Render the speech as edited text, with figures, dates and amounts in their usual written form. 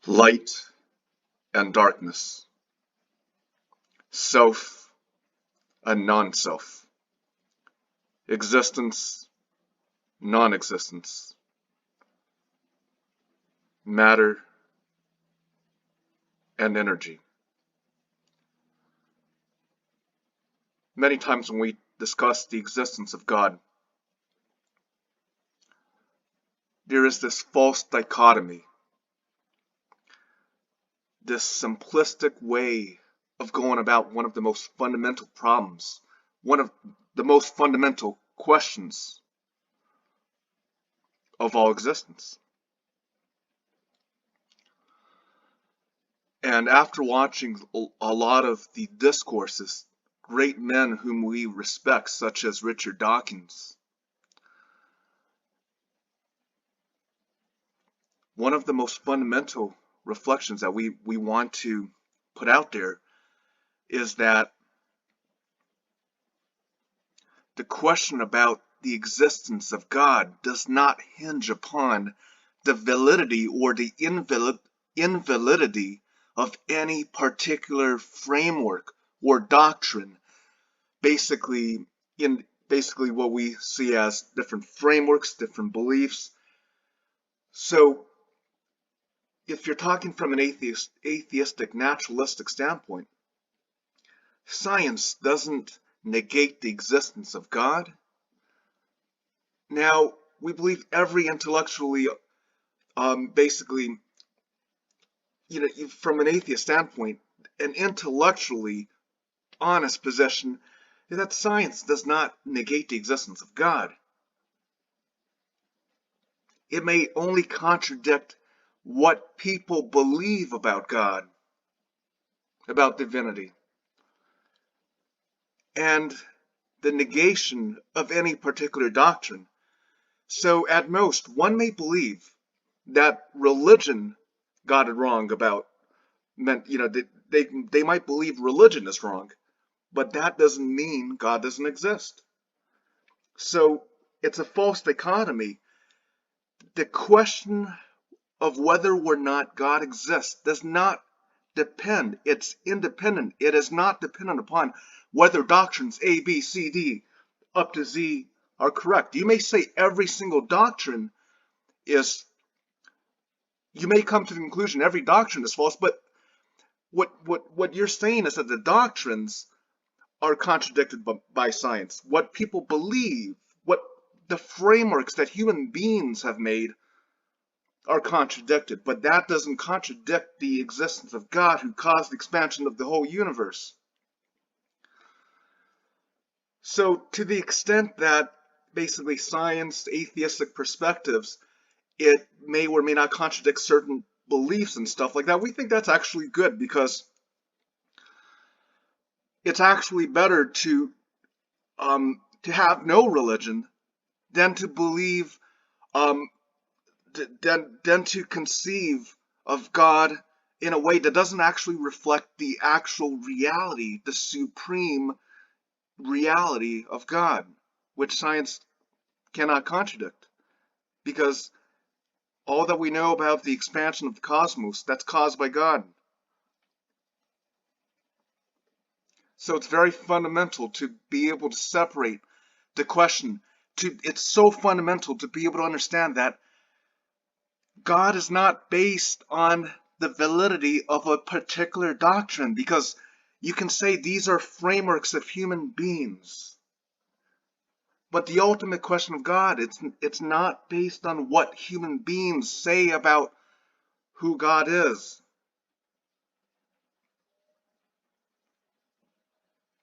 light and darkness, self and non-self, existence, non-existence, matter and energy. Many times when we discuss the existence of God, there is this false dichotomy, this simplistic way of going about one of the most fundamental problems, one of the most fundamental questions of all existence. And after watching a lot of the discourses, great men whom we respect, such as Richard Dawkins, one of the most fundamental reflections that we want to put out there is that the question about the existence of God does not hinge upon the validity or the invalidity of any particular framework or doctrine, basically what we see as different frameworks, different beliefs. So if you're talking from an atheistic, naturalistic standpoint, science doesn't negate the existence of God. Now, we believe every intellectually, basically, from an atheist standpoint, an intellectually honest position is that science does not negate the existence of God. It may only contradict what people believe about God, about divinity, and the negation of any particular doctrine. So at most, one may believe that religion got it wrong about, they might believe religion is wrong, but that doesn't mean God doesn't exist. So it's a false dichotomy. The question of whether or not God exists does not depend. It's independent. It is not dependent upon whether doctrines A, B, C, D, up to Z are correct. You may say every single doctrine is, you may come to the conclusion every doctrine is false, but what you're saying is that the doctrines are contradicted by science. What people believe, what the frameworks that human beings have made are contradicted, but that doesn't contradict the existence of God who caused the expansion of the whole universe. So to the extent that basically science, atheistic perspectives, it may or may not contradict certain beliefs and stuff like that, we think that's actually good, because it's actually better to have no religion than to believe, than to conceive of God in a way that doesn't actually reflect the actual reality, the supreme reality of God, which science cannot contradict, because all that we know about the expansion of the cosmos, that's caused by God. So it's very fundamental to be able to separate the question. It's so fundamental to be able to understand that God is not based on the validity of a particular doctrine, because you can say these are frameworks of human beings. But the ultimate question of God, it's not based on what human beings say about who God is.